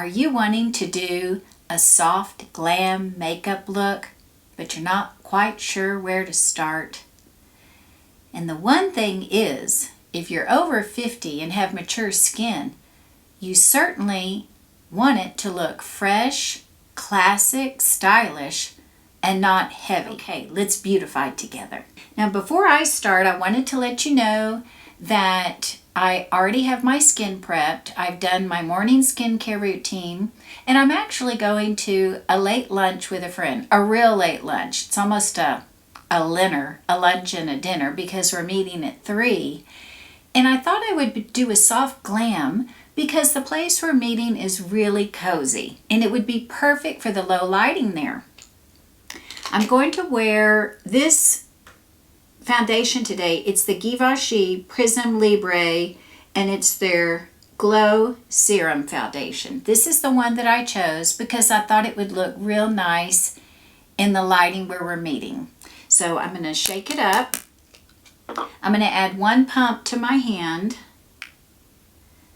Are you wanting to do a soft glam makeup look, but you're not quite sure where to start? And the one thing is, if you're over 50 and have mature skin, you certainly want it to look fresh, classic, stylish, and not heavy. Okay, let's beautify together. Now, before I start, I wanted to let you know that I already have my skin prepped. I've done my morning skincare routine, and I'm actually going to a late lunch with a friend, a real late lunch. It's almost a lunch and a dinner, because we're meeting at 3. And I thought I would do a soft glam because the place we're meeting is really cozy, and it would be perfect for the low lighting there. I'm going to wear this foundation today. It's the Givenchy Prisme Libre, and it's their Glow Serum Foundation. This is the one that I chose because I thought it would look real nice in the lighting where we're meeting. So I'm going to shake it up. I'm going to add 1 pump to my hand.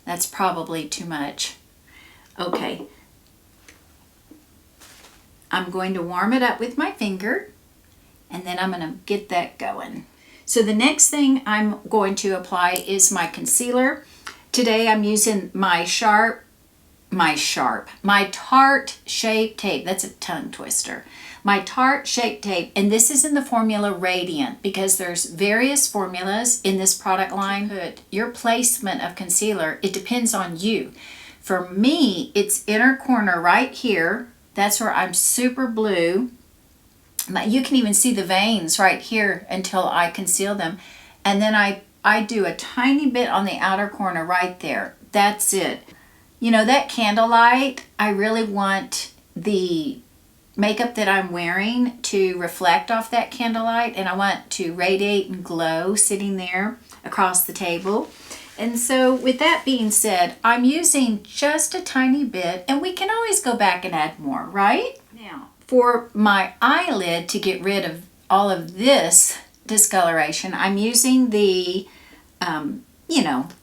That's probably too much. Okay. I'm going to warm it up with my finger, and then I'm going to get that going. So the next thing I'm going to apply is my concealer. Today I'm using my Tarte Shape Tape. That's a tongue twister. My Tarte Shape Tape, and this is in the formula Radiant, because there's various formulas in this product line. Put your placement of concealer, it depends on you. For me, it's inner corner right here. That's where I'm super blue. You can even see the veins right here until I conceal them. And then I do a tiny bit on the outer corner right there. That's it. You know, that candlelight, I really want the makeup that I'm wearing to reflect off that candlelight, and I want to radiate and glow sitting there across the table. And so with that being said, I'm using just a tiny bit, and we can always go back and add more, right? Now, for my eyelid, to get rid of all of this discoloration, I'm using the,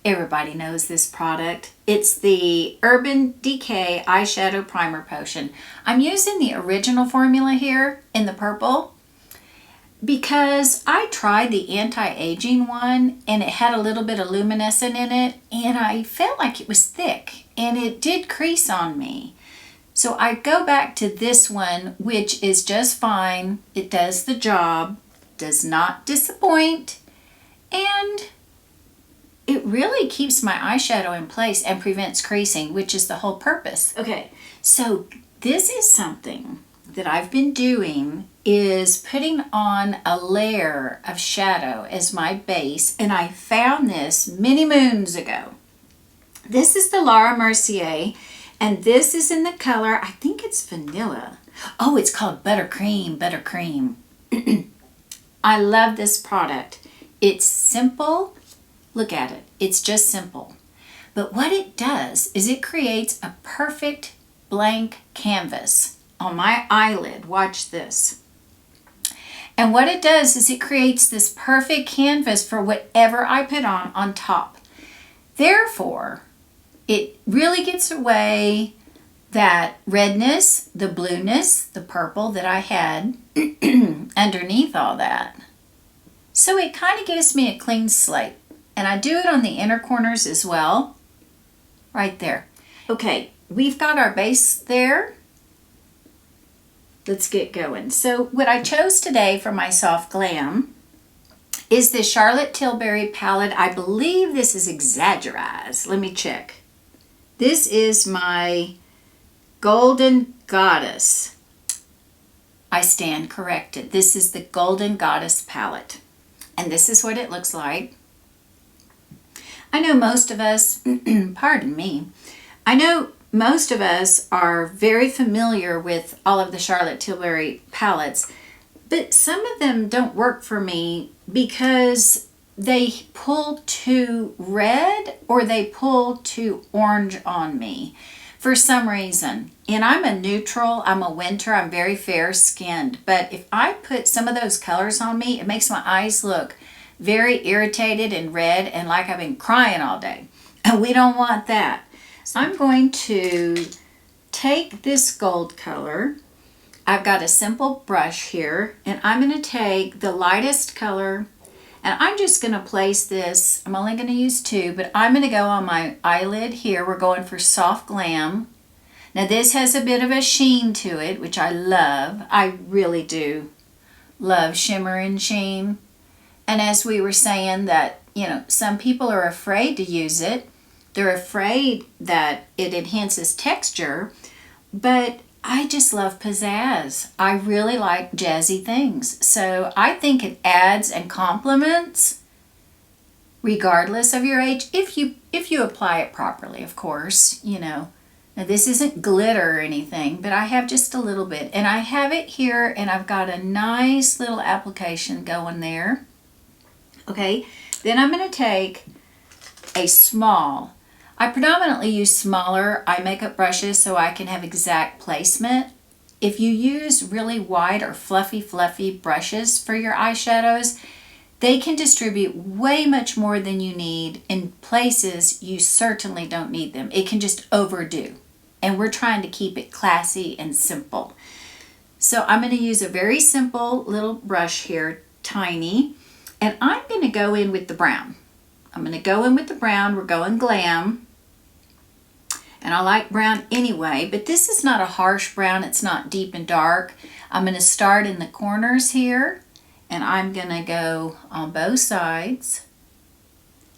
everybody knows this product. It's the Urban Decay Eyeshadow Primer Potion. I'm using the original formula here in the purple, because I tried the anti-aging one and it had a little bit of luminescent in it, and I felt like it was thick and it did crease on me. So I go back to this one, which is just fine. It does the job, does not disappoint, and it really keeps my eyeshadow in place and prevents creasing, which is the whole purpose. Okay, so this is something that I've been doing, is putting on a layer of shadow as my base, and I found this many moons ago. This is the Laura Mercier, and this is in the color, I think it's vanilla. Oh, it's called Buttercream. I love this product. It's simple. Look at it. It's just simple. But what it does is it creates a perfect blank canvas on my eyelid. Watch this. And what it does is it creates this perfect canvas for whatever I put on top. Therefore, it really gets away that redness, the blueness, the purple that I had underneath all that. So it kind of gives me a clean slate. And I do it on the inner corners as well. Right there. Okay, we've got our base there. Let's get going. So what I chose today for my soft glam is this Charlotte Tilbury palette. I believe this is Exaggerized. Let me check. This is my Golden Goddess. I stand corrected. This is the Golden Goddess palette. And this is what it looks like. I know most of us, pardon me, I know most of us are very familiar with all of the Charlotte Tilbury palettes, but some of them don't work for me because they pull too red or they pull too orange on me for some reason. And I'm a neutral, I'm a winter, I'm very fair skinned, but if I put some of those colors on me, it makes my eyes look very irritated and red and like I've been crying all day. And we don't want that. So I'm going to take this gold color. I've got a simple brush here, and I'm going to take the lightest color, and I'm just going to place this. I'm only going to use 2, but I'm going to go on my eyelid here. We're going for Soft Glam. Now this has a bit of a sheen to it, which I love. I really do love shimmer and sheen. And as we were saying that, you know, some people are afraid to use it. They're afraid that it enhances texture, but I just love pizzazz. I really like jazzy things. So I think it adds and complements regardless of your age, if you apply it properly, of course, you know. Now this isn't glitter or anything, but I have just a little bit. And I have it here, and I've got a nice little application going there. Okay, then I'm going to take a small. I predominantly use smaller eye makeup brushes so I can have exact placement. If you use really wide or fluffy brushes for your eyeshadows, they can distribute way much more than you need in places you certainly don't need them. It can just overdo. And we're trying to keep it classy and simple. So I'm going to use a very simple little brush here, tiny, and I'm going to go in with the brown. I'm going to go in with the brown. We're going Glam. And I like brown anyway, but this is not a harsh brown. It's not deep and dark. I'm going to start in the corners here, and I'm going to go on both sides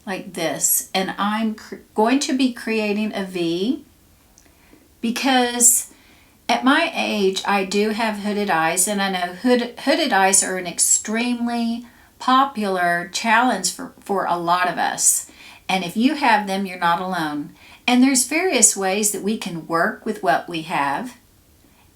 like this. And I'm going to be creating a V because at my age, I do have hooded eyes, and I know hooded eyes are an extremely popular challenge for a lot of us. And if you have them, you're not alone. And there's various ways that we can work with what we have.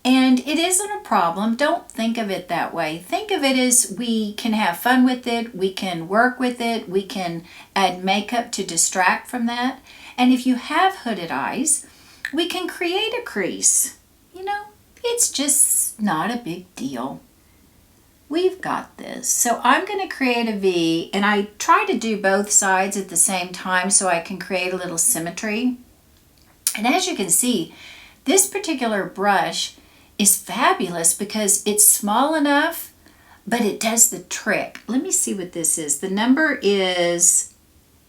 And it isn't a problem. Don't think of it that way. Think of it as we can have fun with it. We can work with it. We can add makeup to distract from that. And if you have hooded eyes, we can create a crease. You know, it's just not a big deal. We've got this. So I'm going to create a V, and I try to do both sides at the same time so I can create a little symmetry. And as you can see, this particular brush is fabulous because it's small enough, but it does the trick. Let me see what this is. The number is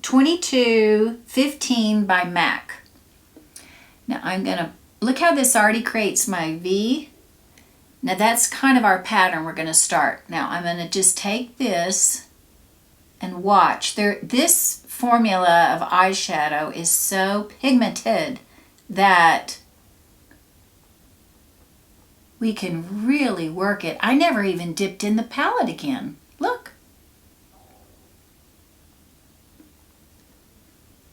2215 by MAC. Now I'm going to, look how this already creates my V. Now that's kind of our pattern we're going to start. Now I'm going to just take this and watch. This formula of eyeshadow is so pigmented that we can really work it. I never even dipped in the palette again. Look.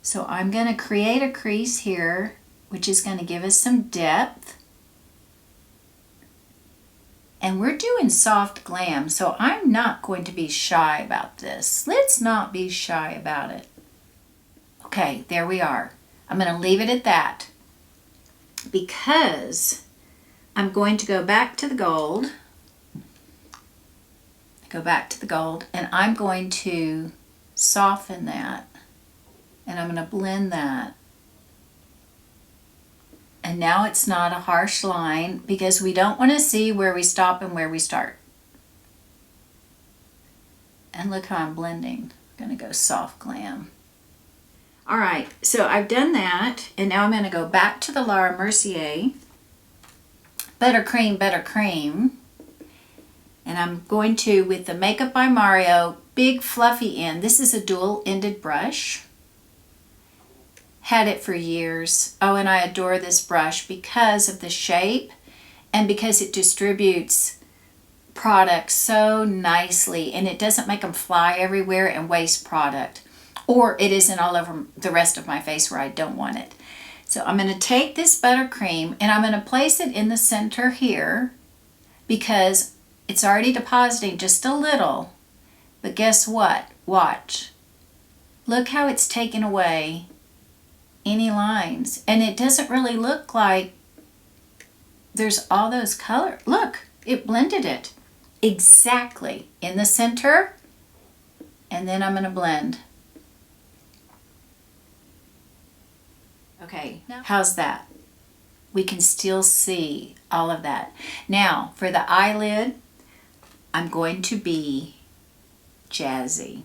So I'm going to create a crease here, which is going to give us some depth. And we're doing Soft Glam, so I'm not going to be shy about this. Let's not be shy about it. Okay, there we are. I'm going to leave it at that because I'm going to go back to the gold. Go back to the gold, and I'm going to soften that, and I'm going to blend that. And now it's not a harsh line because we don't want to see where we stop and where we start. And look how I'm blending. I'm going to go Soft Glam. All right, so I've done that, and now I'm going to go back to the Laura Mercier Buttercream. And I'm going to, with the Makeup by Mario big fluffy end, this is a dual-ended brush. Had it for years. Oh, and I adore this brush because of the shape and because it distributes products so nicely, and it doesn't make them fly everywhere and waste product, or it isn't all over the rest of my face where I don't want it. So I'm going to take this buttercream and I'm going to place it in the center here because it's already depositing just a little, but guess what? Watch. Look how it's taken away any lines, and it doesn't really look like there's all those colors. Look, it blended it exactly in the center, and then I'm going to blend. Okay, how's that? we can still see all of that. Now, for the eyelid, I'm going to be jazzy.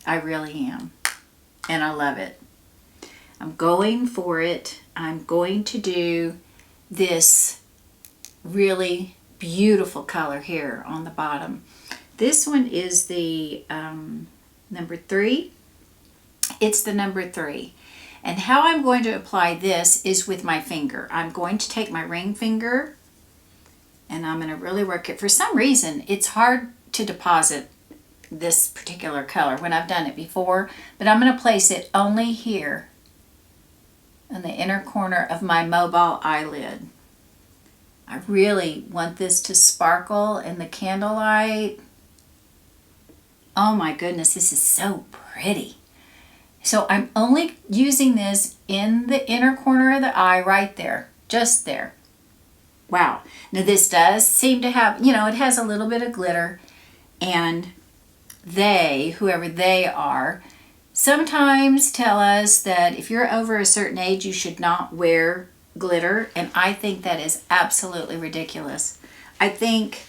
I really am. And I love it. I'm going for it. I'm going to do this really beautiful color here on the bottom. This one is the number 3. It's the number 3. And how I'm going to apply this is with my finger. I'm going to take my ring finger and I'm going to really work it. For some reason, it's hard to deposit this particular color when I've done it before, but I'm going to place it only here in the inner corner of my mobile eyelid. I really want this to sparkle in the candlelight. Oh my goodness, this is so pretty. So I'm only using this in the inner corner of the eye right there, just there. Wow. Now this does seem to have, you know, it has a little bit of glitter, and they, whoever they are, sometimes tell us that if you're over a certain age, you should not wear glitter, and I think that is absolutely ridiculous. I think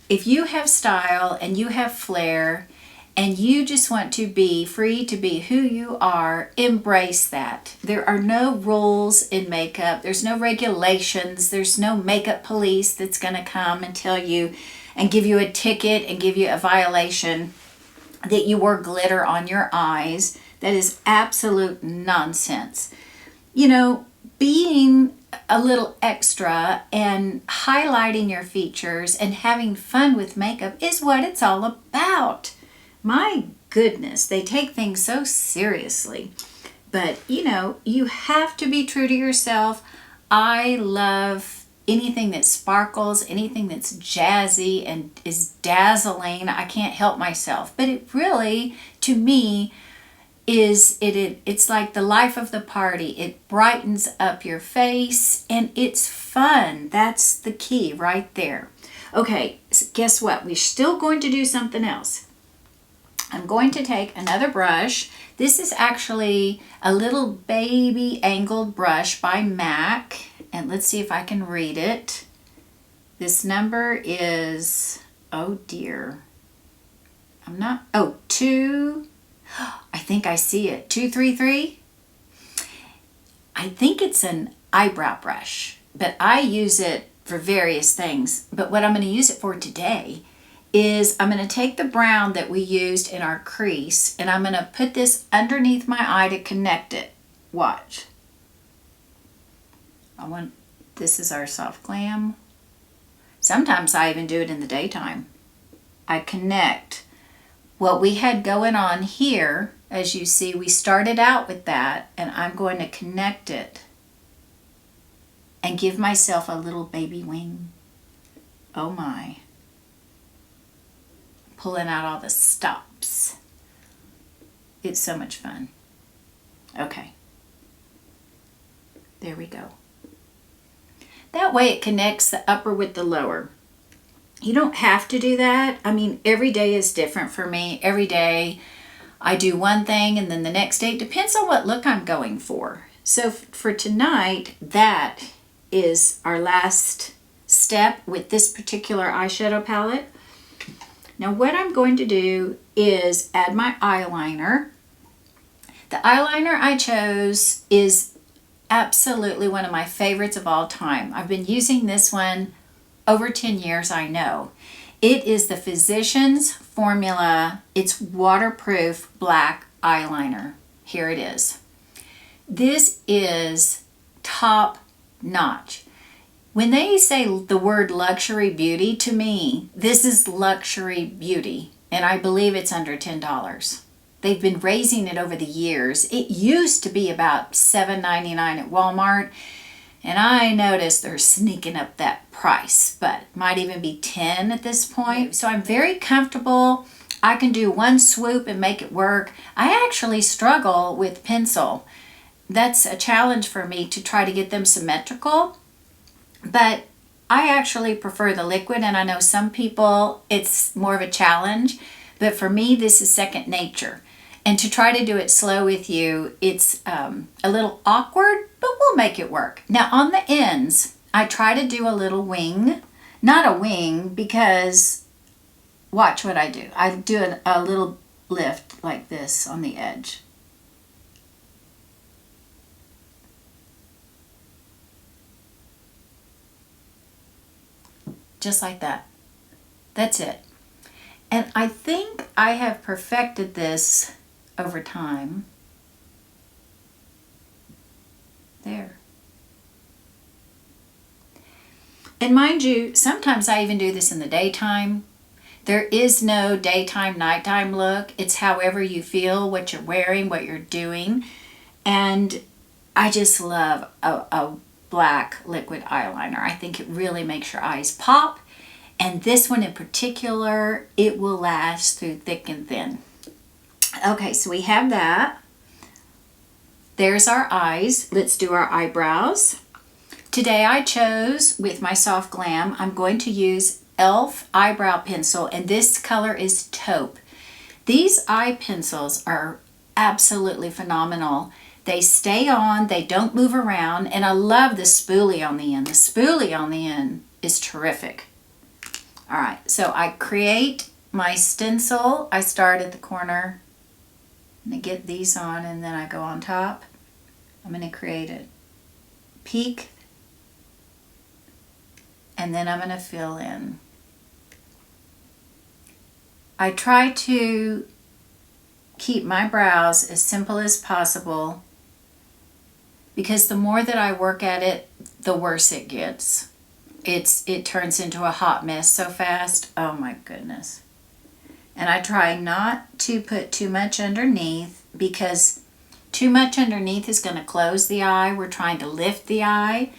if you have style and you have flair and you just want to be free to be who you are, embrace that. There are no rules in makeup. There's no regulations. There's no makeup police that's going to come and tell you and give you a ticket and give you a violation that you wore glitter on your eyes. That is absolute nonsense. You know, being a little extra and highlighting your features and having fun with makeup is what it's all about. My goodness, they take things so seriously. But, you know, you have to be true to yourself. I love anything that sparkles, anything that's jazzy and is dazzling. I can't help myself. But it really, to me, it's like the life of the party. It brightens up your face and it's fun. That's the key right there. Okay, so guess what? We're still going to do something else. I'm going to take another brush. This is actually a little baby angled brush by MAC. And let's see if I can read it. This number is, oh dear. I think I see it. 233. I think it's an eyebrow brush, but I use it for various things. But what I'm going to use it for today is I'm going to take the brown that we used in our crease and I'm going to put this underneath my eye to connect it. Watch. This is our soft glam. Sometimes I even do it in the daytime. I connect what we had going on here. As you see, we started out with that, and I'm going to connect it and give myself a little baby wing. Oh my. Pulling out all the stops. It's so much fun. Okay. There we go. That way it connects the upper with the lower. You don't have to do that. I mean, every day is different for me. Every day I do one thing and then the next day it depends on what look I'm going for. So for tonight, that is our last step with this particular eyeshadow palette. Now what I'm going to do is add my eyeliner. The eyeliner I chose is absolutely one of my favorites of all time. I've been using this one over 10 years, I know. It is the Physicians Formula. It's waterproof black eyeliner. Here it is. This is top notch. When they say the word luxury beauty, to me, this is luxury beauty, and I believe it's under $10. They've been raising it over the years. It used to be about $7.99 at Walmart, and I noticed they're sneaking up that price, but it might even be $10 at this point. So I'm very comfortable. I can do one swoop and make it work. I actually struggle with pencil. That's a challenge for me to try to get them symmetrical. But I actually prefer the liquid, and I know some people it's more of a challenge, but for me this is second nature. And to try to do it slow with you, it's a little awkward, but we'll make it work. Now on the ends, I try to do a little wing. Not a wing, because watch what I do. I do a little lift like this on the edge. Just like that. That's it. And I think I have perfected this over time. There. And mind you, sometimes I even do this in the daytime. There is no daytime, nighttime look. It's however you feel, what you're wearing, what you're doing. And I just love a black liquid eyeliner. I think it really makes your eyes pop. And this one in particular, it will last through thick and thin. Okay, so we have that. There's our eyes. Let's do our eyebrows. Today I chose, with my soft glam, I'm going to use e.l.f. eyebrow pencil, and this color is Taupe. These eye pencils are absolutely phenomenal. They stay on, they don't move around, and I love the spoolie on the end. The spoolie on the end is terrific. All right, so I create my stencil. I start at the corner and I get these on, and then I go on top. I'm going to create a peak, and then I'm going to fill in. I try to keep my brows as simple as possible, because the more that I work at it, the worse it gets. It turns into a hot mess so fast. Oh my goodness. And I try not to put too much underneath, because too much underneath is going to close the eye. We're trying to lift the eye.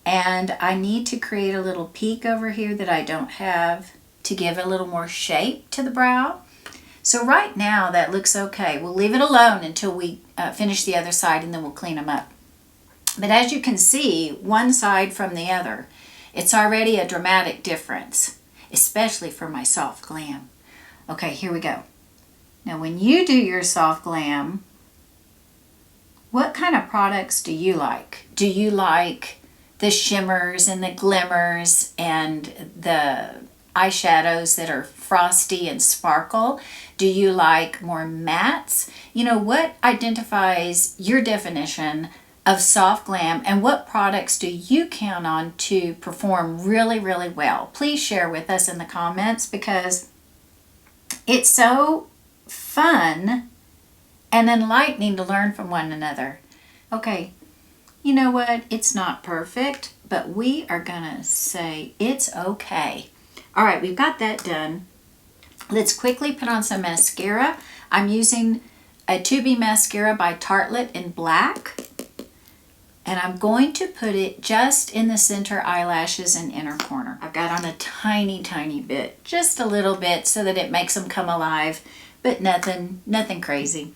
And I need to create a little peak over here that I don't have to give a little more shape to the brow. So right now that looks okay. We'll leave it alone until we finish the other side, and then we'll clean them up. But as you can see, one side from the other, it's already a dramatic difference, especially for my soft glam. Okay, here we go. Now when you do your soft glam, what kind of products do you like? Do you like the shimmers and the glimmers and the eyeshadows that are frosty and sparkle? Do you like more mattes? You know, what identifies your definition of soft glam, and what products do you count on to perform really, really well? Please share with us in the comments, because it's so fun and enlightening to learn from one another. Okay, you know what? It's not perfect, but we are gonna say it's okay. All right, we've got that done. Let's quickly put on some mascara. I'm using a 2B mascara by Tarte in black. And I'm going to put it just in the center eyelashes and inner corner. I've got on a tiny, tiny bit, just a little bit, so that it makes them come alive, but nothing crazy.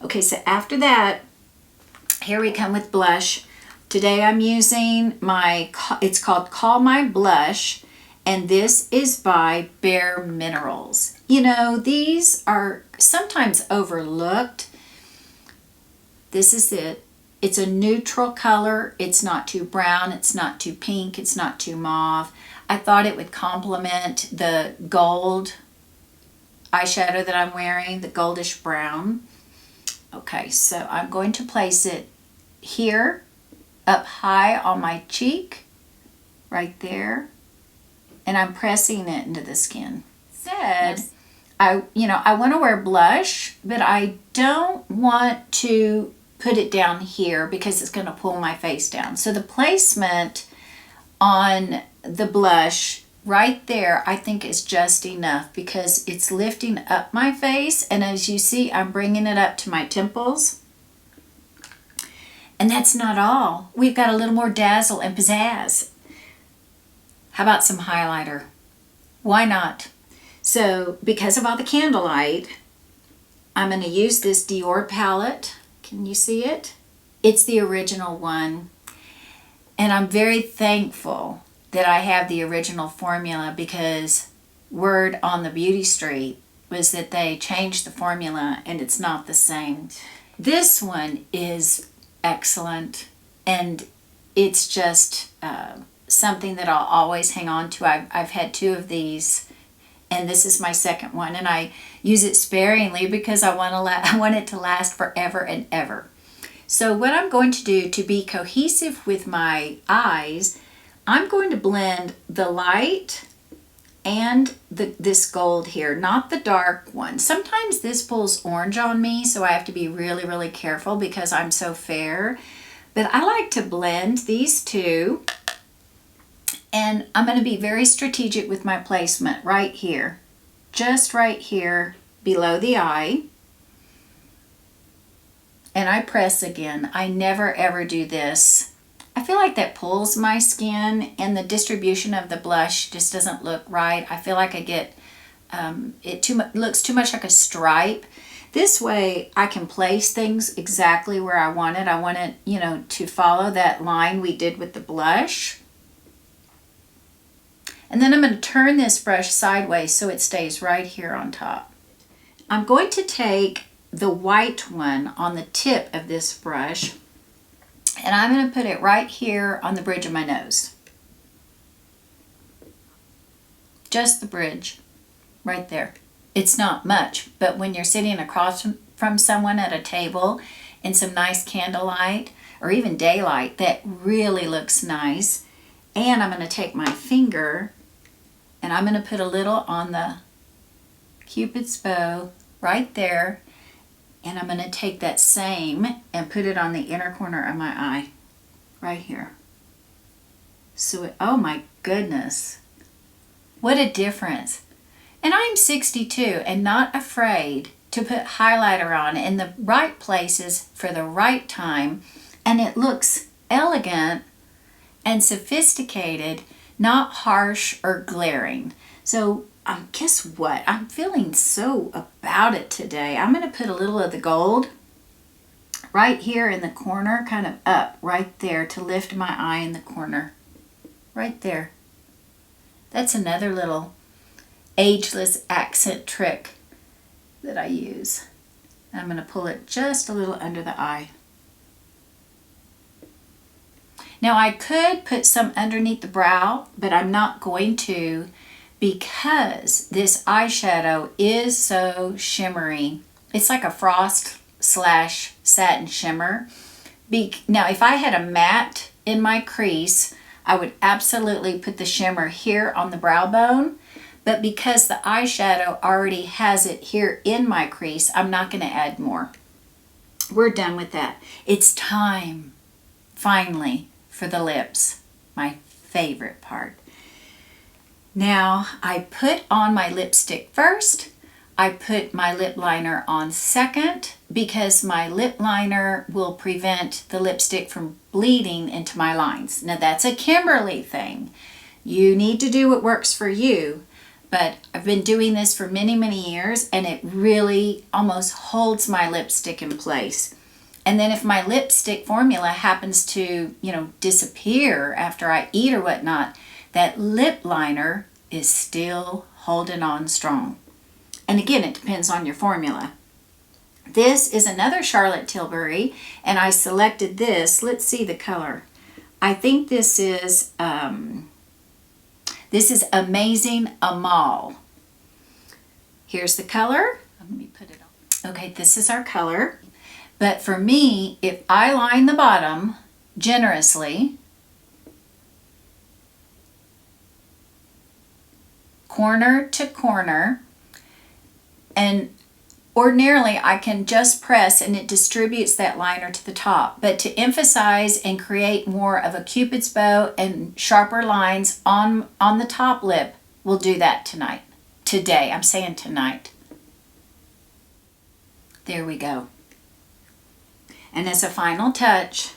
Okay, so after that, here we come with blush. Today I'm using it's called Call My Blush, and this is by Bare Minerals. You know, these are sometimes overlooked. This is it. It's a neutral color. It's not too brown. It's not too pink. It's not too mauve. I thought it would complement the gold eyeshadow that I'm wearing, the goldish brown. Okay, so I'm going to place it here, up high on my cheek, right there, and I'm pressing it into the skin. I want to wear blush, but I don't want to put it down here because it's going to pull my face down. So the placement on the blush right there, I think, is just enough, because it's lifting up my face, and as you see, I'm bringing it up to my temples. And that's not all. We've got a little more dazzle and pizzazz. How about some highlighter? Why not? So because of all the candlelight, I'm going to use this Dior palette. Can you see it? It's the original one. And I'm very thankful that I have the original formula, because word on the beauty street was that they changed the formula and it's not the same. This one is excellent, and it's just something that I'll always hang on to. I've had 2 of these, and this is my second one, and I use it sparingly because I want it to last forever and ever. So what I'm going to do to be cohesive with my eyes, I'm going to blend the light and this gold here, not the dark one. Sometimes this pulls orange on me, so I have to be really, really careful because I'm so fair. But I like to blend these two, and I'm going to be very strategic with my placement right here. Just right here below the eye. And I press again. I never ever do this. I feel like that pulls my skin, and the distribution of the blush just doesn't look right. I feel like I get, looks too much like a stripe. This way I can place things exactly where I want it. I want it, you know, to follow that line we did with the blush. And then I'm going to turn this brush sideways so it stays right here on top. I'm going to take the white one on the tip of this brush, and I'm going to put it right here on the bridge of my nose. Just the bridge, right there. It's not much, but when you're sitting across from someone at a table in some nice candlelight or even daylight, that really looks nice. And I'm going to take my finger and I'm going to put a little on the Cupid's bow right there. And I'm going to take that same and put it on the inner corner of my eye, right here. So, oh my goodness, what a difference. And I'm 62 and not afraid to put highlighter on in the right places for the right time. And it looks elegant and sophisticated, not harsh or glaring. So guess what? I'm feeling so about it today. I'm going to put a little of the gold right here in the corner, kind of up right there to lift my eye in the corner. Right there. That's another little ageless accent trick that I use. I'm going to pull it just a little under the eye. Now I could put some underneath the brow, but I'm not going to, because this eyeshadow is so shimmery. It's like a frost / satin shimmer. Now if I had a matte in my crease, I would absolutely put the shimmer here on the brow bone. But because the eyeshadow already has it here in my crease, I'm not going to add more. We're done with that. It's time, finally, for the lips. My favorite part. Now, I put on my lipstick first. I put my lip liner on second because my lip liner will prevent the lipstick from bleeding into my lines. Now, that's a Kimberly thing. You need to do what works for you. But I've been doing this for many, many years, and it really almost holds my lipstick in place. And then if my lipstick formula happens to, disappear after I eat or whatnot, that lip liner is still holding on strong. And again, it depends on your formula. This is another Charlotte Tilbury, and I selected this. Let's see the color. I think this is Amazing Amal. Here's the color. Let me put it on. Okay, this is our color. But for me, if I line the bottom generously, corner to corner, and ordinarily I can just press and it distributes that liner to the top. But to emphasize and create more of a Cupid's bow and sharper lines on the top lip, we'll do that tonight. Today, I'm saying tonight. There we go. And as a final touch,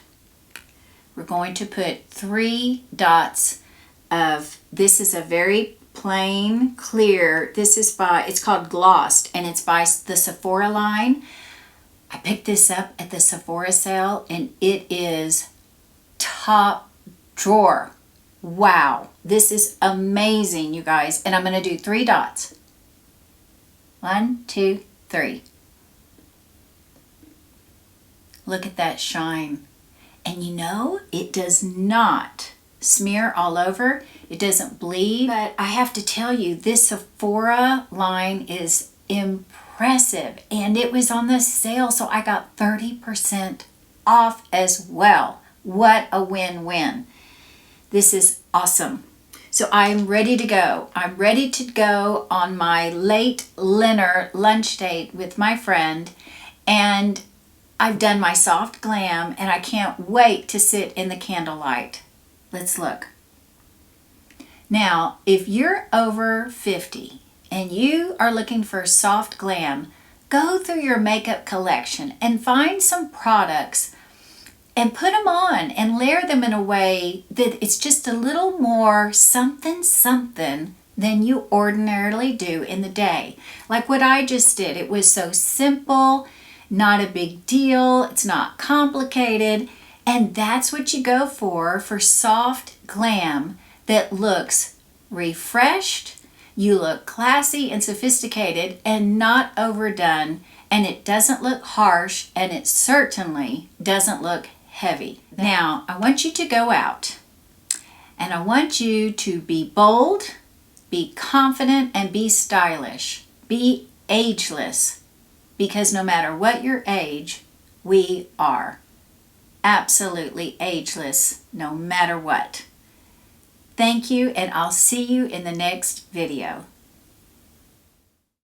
we're going to put 3 dots of, this is a very plain, clear, it's called Glossed, and it's by the Sephora line. I picked this up at the Sephora sale, and it is top drawer. Wow, this is amazing, you guys. And I'm going to do 3 dots. 1, 2, 3. Look at that shine. And you know, it does not smear all over. It doesn't bleed. But I have to tell you, this Sephora line is impressive. And it was on the sale, so I got 30% off as well. What a win-win. This is awesome. So I'm ready to go. I'm ready to go on my late dinner lunch date with my friend. And I've done my soft glam and I can't wait to sit in the candlelight. Let's look. Now, if you're over 50 and you are looking for soft glam, go through your makeup collection and find some products and put them on and layer them in a way that it's just a little more something than you ordinarily do in the day. Like what I just did. It was so simple, not a big deal, it's not complicated, and that's what you go for soft glam that looks refreshed, you look classy and sophisticated and not overdone, and it doesn't look harsh, and it certainly doesn't look heavy. Now, I want you to go out and I want you to be bold, be confident, and be stylish. Be ageless, because no matter what your age, we are absolutely ageless no matter what. Thank you, and I'll see you in the next video.